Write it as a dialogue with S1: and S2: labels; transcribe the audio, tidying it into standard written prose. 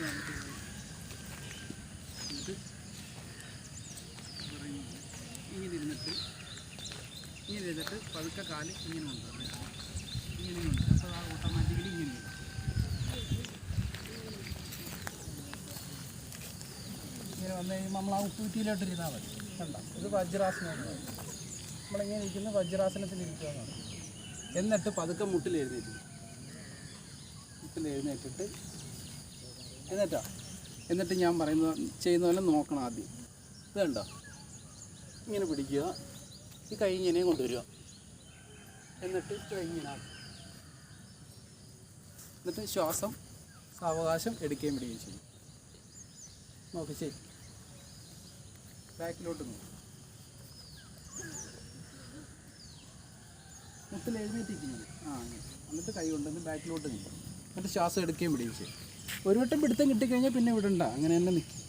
S1: ഇങ്ങനെ ഇരുന്നിട്ട് പതുക്കെ കാല് ഇങ്ങനെ ഉണ്ട്, അപ്പോൾ ആ ഓട്ടോമാറ്റിക്കലി ഇങ്ങനെ വന്നു കഴിയുമ്പോൾ നമ്മൾ ആ ഉപ്പുറ്റിയിലോട്ട് ഇരുന്നാൽ മതി. കണ്ട, ഇത് വജ്രാസനമാണ്. നമ്മളിങ്ങനെ ഇരിക്കുന്ന വജ്രാസനത്തിലിരിക്കുക എന്നാണ്. എന്നിട്ട് പതുക്കെ മുട്ടിലെഴുന്നേറ്റിട്ട് എന്നിട്ട് ഞാൻ ചെയ്യുന്ന പോലെ നോക്കണം. ആദ്യം ഇത് കണ്ടോ, ഇങ്ങനെ പിടിക്കുക, ഈ കൈ ഇങ്ങനെ കൊണ്ടുവരിക, എന്നിട്ട് കൈ ഇങ്ങനെ എന്നിട്ട് ശ്വാസം സാവകാശം എടുക്കുകയും വിടുകയും ചെയ്യും. നോക്ക്, ശരി, ബാക്കിലോട്ട് നോക്കും. മുട്ടിൽ എഴുന്നേറ്റിരിക്കുന്നത് എന്നിട്ട് കൈ കൊണ്ടുവന്ന് ബാക്കിലോട്ട് നിൽക്കും. എന്നിട്ട് ശ്വാസം എടുക്കുകയും വിടുകയും ചെയ്യും. ഒരു വട്ടം പിടുത്തം കിട്ടിക്കഴിഞ്ഞാൽ പിന്നെ വിടണ്ട, അങ്ങനെ തന്നെ നിൽക്കും.